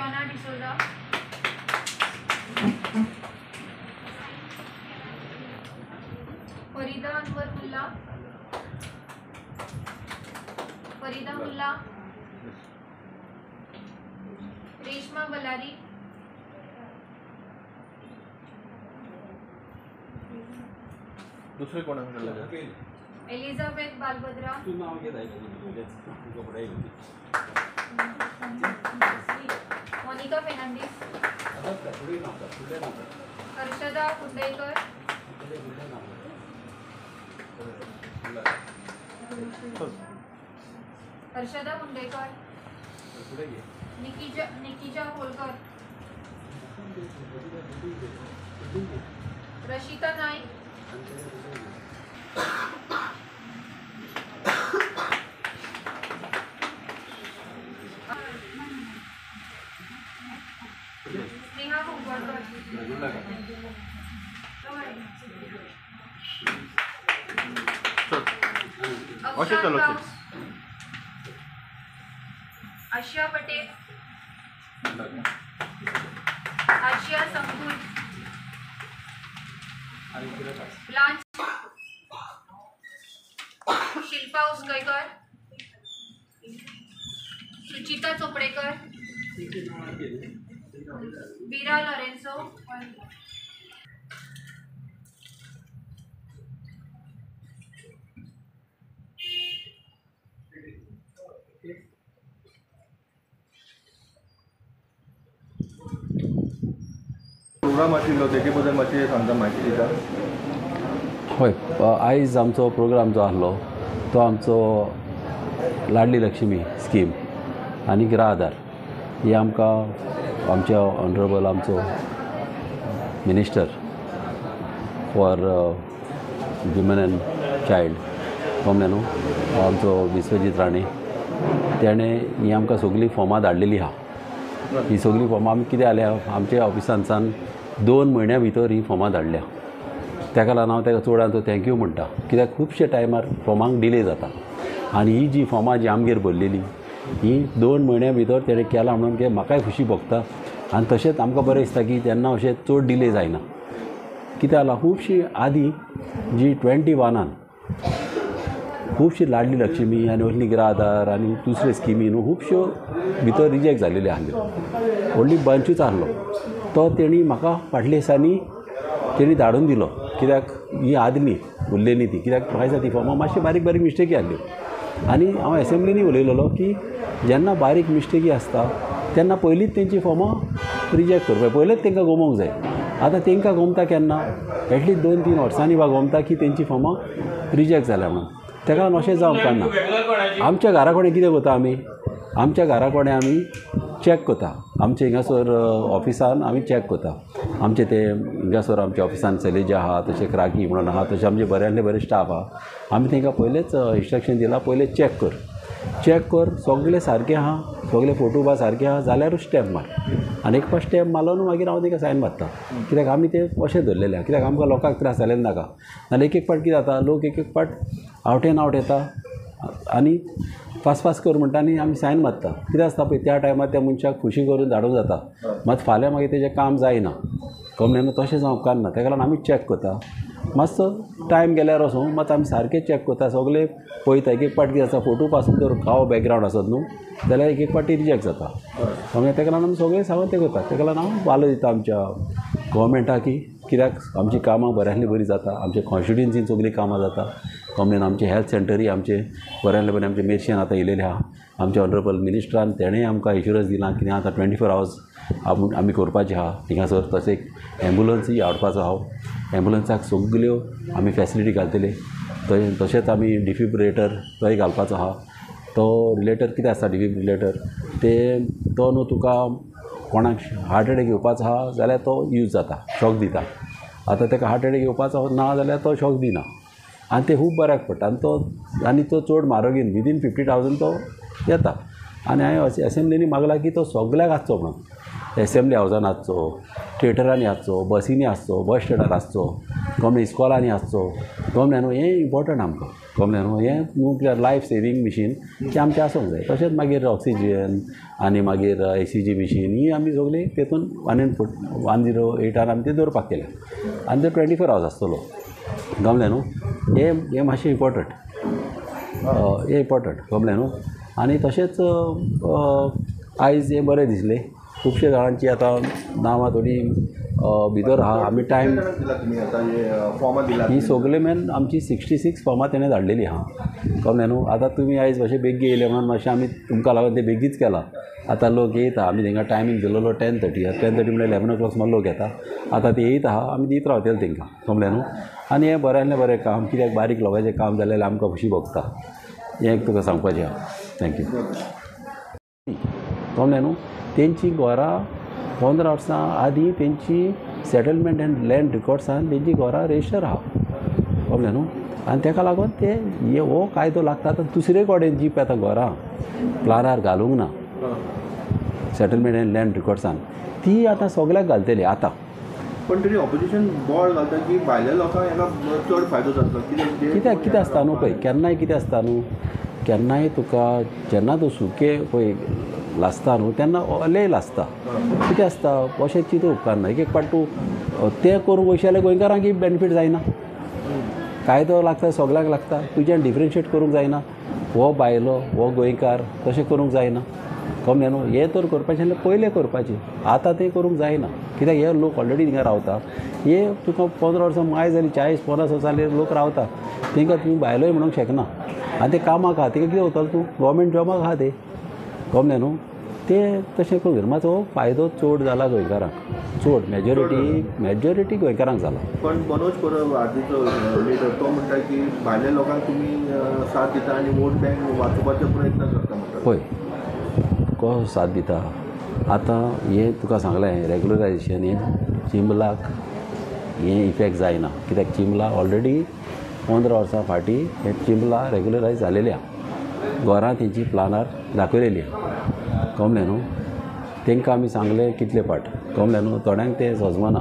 Fiona D'Souza, Farida Anwar Mullah, Farida Mullah, Reshma Balari, दुसरे कोण आहे? Elizabeth Balbadra, Monica Fernandez, Harshada Kundaikar, Harshada Kundaikar, Nikija Holkar, Rashita Naik, Sneha Kumbarkar, Akshan Rao, Ashya Patel, Ashya Sanghul, Blanche, Shilpa Uskaikar, Suchita Choprekar, Veera Lorenzo, programme आशिल्लो तेजे बद्दल मातशें सांगता म्हायती दिता. हय, आयज आमचो प्रोग्राम जो आसलो तो आमचो लाडली लक्ष्मी स्कीम आनी गृह आधार ही आमकां आमच्या ऑनरेबल आमचो minister for woman and child कोमले न्हू आमचो विश्वजीत राणे तेणें ही आमकां सगळीं फॉर्मां धाडलेलीं आहा. ही सगळीं फॉर्मां आमी कितें जाल्या आमच्या ऑफिसांसान 2 म्हयन्या भितर ही फॉर्मां धाडल्या. ताका लागून हांव ताका चडांत थँक्यू म्हणटा, कित्याक खुबशे टायमार फॉर्मांक डिले जाता आनी ही जी फॉर्मां जी आमगेर भरलेली ही 2 म्हयन्या भितर तेणें केलां म्हणून म्हाकाय खुशी भोगता आनी तशेंच आमकां बरें दिसता की तेन्ना अशें चड डिले जायना. कितें जालां खुबशीं आदीं जी 21 खुबशी लाडली लक्ष्मी आनी असली गृह आधार आनी दुसरे स्किमी न्हू खुबश्यो भितर रिजेक्ट जाल्ल्यो आहल्यो. व्हडली बंचूच आहलो तो तेणी म्हाका फाटल्या दिसांनी तेणी धाडून दिलो, कित्याक ही आदली उरलेली ती, कित्याक म्हाका दिसता ती फॉर्मां मातशे बारीक बारीक मिस्टेकी आहल्यो आनी हांव एसेंब्लीनी उलयलोलो की जेन्ना बारीक मिस्टेकी आसता तेन्ना पयलींच तेंची फॉर्मां रिजेक्ट करपाक पयलेंच तांकां गोमोवंक जाय. आतां तांकां गोमता केन्ना एटलीस्ट 2-3 वर्सांनी वा गोमता की तेंची फॉर्मां रिजेक्ट जाल्या म्हणून. ताका लागून अशें जावंक काडना. आमच्या घरा कडेन कितें करता आमी, आमच्या घरा कडेन आमी चॅक करता, आमचे हिंगासर ऑफिसान आमी चॅक करता. आमचे ते हिंगासर आमच्या ऑफिसान सैलेजा आहा, तशें क्राकी म्हणून आहा, तशें आमचे बऱ्यांतले बरे स्टाफ आहा. आमी तांकां पयलेंच इंस्ट्रक्शन दिलां पयलें चॅक कर सगळें सारकें आहा, सगळे फोटो बा सारके आहा जाल्यारूच स्टॅम्प मार. आनी एक फावट स्टॅम्प मारलो न्हू मागीर हांव ताका सायन मारता, कित्याक आमी ते अशें धरलेले आहा, कित्याक आमकां लोकांक त्रास जालेले नाका. नाल्यार एक फावट कितें जाता लोक एक फावट आवट एन आवट येता आनी फास्ट कर म्हणटा आनी आमी सायन मारता. कितें आसता पळय त्या टायमार त्या मनशाक खुशी करून धाडूंक जाता, मात फाल्यां मागीर तेजें काम जायना. कमलेन तशें जावंक काडना. ताका लागून आमी चॅक करता, मातसो टायम गेल्यार वचूं मात आमी सारकें चॅक करता, सगळें पळयता. एक फावट कितें आसा फोटो पासून जर खावो बॅकग्रावंड आसत न्हू जाल्यार एक फावटी रिजेक्ट जाता. ताका लागून आमी सगळें सांगून तें करता. ताका लागून हांव वालो दिता आमच्या गोवोरमेंटाक की कित्याक आमची कामां बऱ्यांतली बरी जाता, आमच्या कॉन्स्टिट्युएन्सीन सगळीं कामां जाता. कमलेन आमचे हेल्थ सेंटरूय आमचे बऱ्यांतले बरें आमचे मेर्शेन आतां येयलेले आहा. आमच्या ऑनरेबल मिनिस्टरान तेणेंय आमकां एश्युरन्स दिलां की आतां 24 hours आमी करपाचें आहा. थिंगासर तशें एम्बुलन्सूय हाडपाचो हांव, एम्बुलन्साक सगल्यो आमी फॅसिलिटी घालतले. तशेंच आमी डिफिब्रिलेटर तोय घालपाचो आहा. तो रिलेटर कितें आसता डिफिब्रिलेटर तो न्हू तुका कोणाक हार्ट अटॅक येवपाचो आहा जाल्यार तो यूज जाता, शॉक दिता. आतां ताका हार्ट अटॅक येवपाचो ना जाल्यार तो शॉक दिना आनी ते खूब बऱ्याक पडटा. आनी तो चड म्हारगीन विदीन 50,000 तो येता. आनी हांवें एसेंब्लीनी मागला की तो सगळ्याक आसचो म्हणून. एसेंब्ली हावजान आसचो, थिएटरांनी आसचो, बसींनी आसचो, बस स्टँडार आसचो, कमलें इस्कॉलांनी आसचो कमलें न्हू हें इम्पॉर्टंट आमकां कमलें न्हू हें न्यूक्लियर लायफ सेवींग मशीन की आमचें आसूंक जाय तशेंच मागीर ऑक्सिजन आनी मागीर ACG मशीन ही आमी सगळी तेतून 108 आमी ती दवरपाक केल्या आनी ते 24 hours आसतलो कमलें न्हू हें मातशें इम्पॉर्टंट हें इम्पॉर्टंट कमलें न्हू आनी तशेंच आयज हें बरें दिसलें खुबशे जाणांची आतां नांवां थोडी भितर आहा आमी टायम तुम्ही आता हे फॉर्मां दिला ही सगळे मेन आमची 66 फॉर्मां तेणें धाडलेली आहा कमलें न्हू आतां तुमी आयज मातशें बेगी येयले म्हणून मातशें आमी तुमकां लागून तें बेगीच केलां आतां लोक येता आमी तांकां टायमींग दिल्लो 10:30 म्हणल्यार 11 o'clock सुमार लोक येता आतां ते येयत आहा आमी दीत रावतले तांकां कमलें न्हू आनी हें बऱ्यांतलें बरें काम कित्याक बारीक लोकांचें काम जालें जाल्यार आमकां खुशी भोगता हें एक तुका सांगपाचें आहा थँक्यू कमलें न्हू तेंची घरां 15 वर्सां आदीं तेंची सेटलमेंट एंड लँड रिकॉर्ड्सान तेंची घरां रेजिस्टर आहा कमलें न्हू आनी ताका लागून ते हो कायदो लागता आतां दुसरे कडेन जी आतां घरां प्लानार घालूंक ना सेटलमेंट एंड लँड रिकॉर्ड्सान ती आतां सगळ्याक घालतली आतां पण तरी ऑपोजिशन बोर्ड घालता की भायल्या लोकांक हाका चड फायदो जातलो कितें आसता न्हू पळय केन्नाय कितें आसता न्हू केन्नाय तुका जेन्ना तूं सुकें पळय लासता न्हू तेन्ना लेय लासता कितें आसता अशें चिंतूं उपकारना एक पाट तूं तें करूंक वयशे जाल्यार गोंयकारांक बेनिफीट जायना कायदो लागता सगळ्यांक लागता तुज्यान डिफरन्शिएट करूंक जायना हो भायलो हो गोंयकार तशें करूंक जायना कमलें न्हू हें तर करपाचें जाल्यार पयलें करपाचें आतां तें करूंक जायना कित्याक हे लोक ऑलरेडी थिंगा रावता हे तुका 15 वर्सां माय जाली 40-50 वर्सां जाली लोक रावता तांकां तुमी भायलोय म्हणूंक शकना आनी ते कामाक आहा ताका कितें वतलो तूं गव्हर्मेंट जॉबाक आहा ते कमलें न्हू ते तशें करून मात हो फायदो चड जाला गोंयकारांक चड मेजॉरिटी गोंयकारांक जाला पण मनोज परब आदीचो लिडर तो म्हणटा की भायल्या लोकांक तुमी साथ दिता आनी वोट बँक वाचोवपाचो प्रयत्न करता म्हणटा पळय कसो साथ दिता आतां हें तुका सांगलें रेगुलरायजेशन हें चिंबलाक हें इफेक्ट जायना कित्याक चिंबला ऑलरेडी 15 वर्सां फाटीं हें चिंबला रेगुलरायज जालेलें आहा घरां तेंची प्लानार दाखयलेलीं आहा कमलें न्हू तांकां आमी सांगलें कितले पाट कमलें न्हू थोड्यांक तें सजमना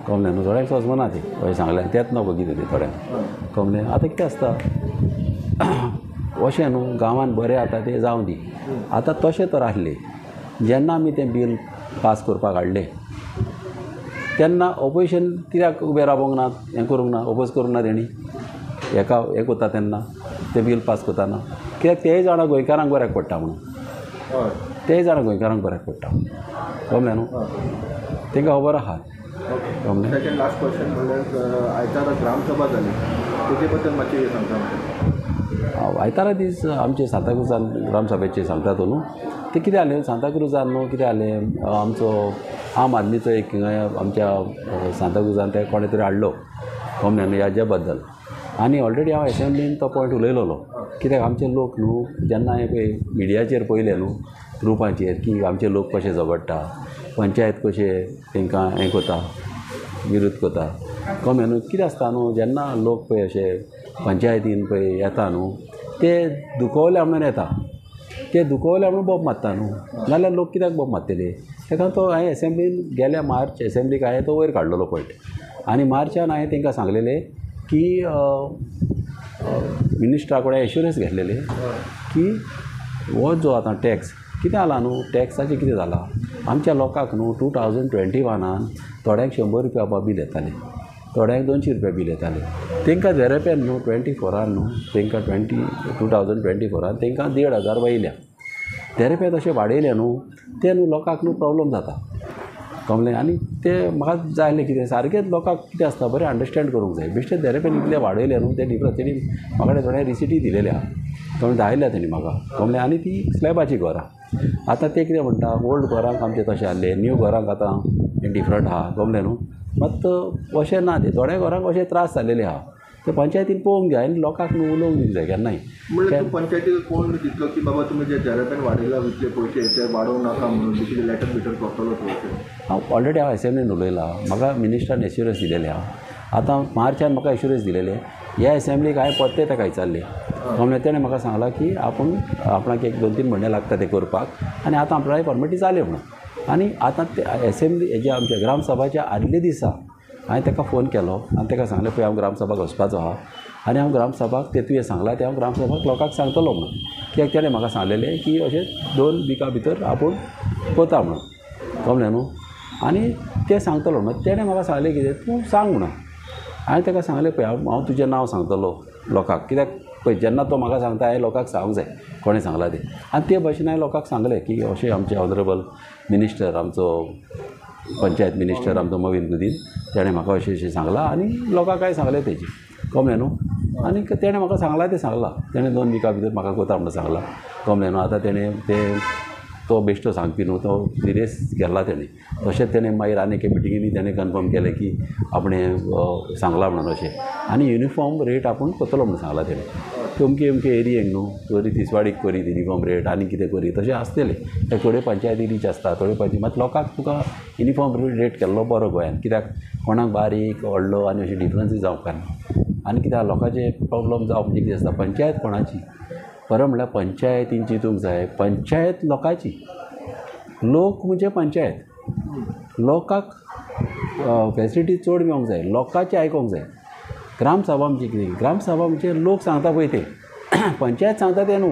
कमलें न्हू थोड्यांक सजमना तें अशें सांगलें तेंच नको कितें तें थोड्यांक कमलें आतां कितें आसता अशें न्हू गांवांत बरें जाता तें जावं दी आतां तशें तर आसलें जेन्ना आमी तें बील पास करपाक हाडलें तेन्ना ऑपोजिशन कित्याक उबें रावोंक ना हें करूंक ना ऑपोज करूंक ना तेणी हें करता तेन्ना तें बील पास करतना कित्याक तेय जाणां गोंयकारांक बऱ्याक पडटा म्हणून तेय जाणां गोंयकारांक बऱ्याक पडटा कमलें न्हू तांकां खबर आहा कमलें सेकंड लास्ट क्वेश्चन म्हणल्यार आयतारा ग्रामसभा जाली तेजे बद्दल मातशें सांगता आयतारा दीस आमचे सांताक्रुजान ग्रामसभेचे सांगता तो न्हू ते कितें जालें सांताक्रुजान न्हू कितें जालें आमचो आम आदमीचो एक आमच्या सांताक्रुजान ते कोणे तरी हाडलो कमलें न्हू हेज्या बद्दल आनी ऑलरेडी हांव एसेंब्लीन तो पॉयंट उलयलोलो कित्याक आमचे लोक न्हू जेन्ना हें पळय मिडियाचेर पयलें न्हू ग्रुपांचेर की आमचे लोक कशे झगडटा पंचायत कशे तांकां हें कोता विरोध कोता कमलें न्हू कितें आसता न्हू जेन्ना लोक पळय अशे पंचायतीन पळय येता न्हू ते दुखवल्या म्हणून येता ते दुखवल्या म्हणून बोब मारता न्हू नाल्यार लोक कित्याक बोब मारतले ताका तो हांवें एसेंब्लीन गेल्या मार्च एसेंब्लीक हांवें तो वयर काडलेलो पॉयंट आनी मार्चान हांवें तांकां सांगलेलें की मिनिस्टरा कडेन एश्युरन्स घेतलेले की हो जो आतां टॅक्स कितें जालां न्हू टॅक्साचें कितें जालां आमच्या लोकांक न्हू 2021 थोड्यांक 100 रुपया बील येतालें थोड्यांक 200 रुपया बील येतालें तांकां झेरेपेन न्हू 24 न्हू तांकां 2024 तांकां 1,500 येयल्या झेरेपे तशें वाडयले न्हू ते न्हू लोकांक न्हू प्रॉब्लम जाता कमलें आनी ते म्हाका जाय कितें सारकेंच लोकांक कितें आसता बरें अंडरस्टँड करूंक जाय बेश्टे झेरेपेन इतले वाडयले न्हू ते डिफरन्स तेणी म्हाका थोड्या रिसिटी दिलेल्या कमलें दायल्या तेणी म्हाका कमलें आनी ती स्लॅबाची घरां आतां ते कितें म्हणटा ओल्ड घरांक आमचे तशें आहले न्यू घरांक आतां डिफरंट आहा कमलें न्हू मात अशें ना ते थोड्या घरांक अशे त्रास जाल्लेले आहा ते पंचायतीन पळोवंक जाय आनी लोकांक न्हू उलोवंक दिवंक जाय केन्नाय म्हणल्यार पंचायतीक कोण दितलो की बाबा तुमी जे झेरेपेन वाडयला इतले पयशे ते वाडोवंक नाका म्हणून कितें लेटर बिटर करतलो हांव ऑलरेडी हांव एसेंब्लीन उलयलां म्हाका मिनिस्टरान एश्युरन्स दिलेले आहा आतां मार्चान म्हाका एश्युरन्स दिलेले ह्या एसेंब्लीक हांवें परते ताका विचारले कमलें तेणें म्हाका सांगलां की आपणाक एक 2-3 म्हयने लागता ते करपाक आनी आतां आपणाक फॉर्मेलिटी जाले म्हणून आनी आतां ते एसेंब्ली हेजे आमच्या ग्रामसभाच्या आदले दिसा हांवें ताका फोन केलो आनी ताका सांगलें पळय हांव ग्रामसभाक वचपाचो आहा आनी हांव ग्रामसभाक ते तुवें सांगलां ते हांव ग्रामसभाक लोकांक सांगतलो म्हणून कित्याक तेणें म्हाका सांगलेलें की अशें 2 विका भितर आपूण कोता म्हणून कळ्ळें न्हू आनी तें सांगतलो म्हणून तेणें म्हाका सांगलें कितें तूं सांग म्हणून हांवें ताका सांगलें पळय हांव तुजें नांव सांगतलो लोकांक कित्याक पळय जेन्ना तो म्हाका सांगता हांवें लोकांक सांगूंक जाय कोणें सांगलां तें आनी ते भाशेन हांवें लोकांक सांगलें की अशें आमचे ऑनरेबल मिनिस्टर आमचो पंचायत मिनिस्टर आमचो मवीन गुदीन तेणें म्हाका अशें सांगलां आनी लोकांकाय सांगलें तेजें कळ्ळें न्हू आनी तेणें म्हाका सांगलां तें सांगलां तेणें 2 विका भितर म्हाका कोता म्हणून सांगलां कळ्ळें न्हू आतां तेणें तो बेश्टो सांगपी न्हू तो सिरियस गेल्ला तेणें तशेंच तेणें मागीर आनी एके मिटिंगेनी तेणें कन्फर्म केलें की आपणें सांगलां म्हणून अशें आनी युनिफॉर्म रेट आपूण कोतलो म्हणून सांगलां तेणें अमके एरियेक न्हू तरी तिसवाडीक करीत युनिफॉर्म रेट आनी कितें करीत तशें आसतलें ते थोड्यो पंचायती रीच आसता थोड्यो पंचायती मात लोकांक तुका युनिफॉर्म रेट केल्लो बरो गोंयान कित्याक कोणाक बारीक व्हडलो आनी अशें डिफरन्सीस जावंक ना आनी कित्याक लोकांचे प्रॉब्लम जावप म्हणजे कितें आसता पंचायत कोणाची बरं म्हणल्यार पंचायतीन चिंतूंक जाय पंचायत लोकांची लोक म्हणजे पंचायत लोकांक फॅसिलिटी चड मेळोंक जाय लोकांचें आयकोंक जाय ग्रामसभा म्हणजे कितें ग्रामसभा म्हणजे लोक सांगता पळय तें पंचायत सांगता तें न्हू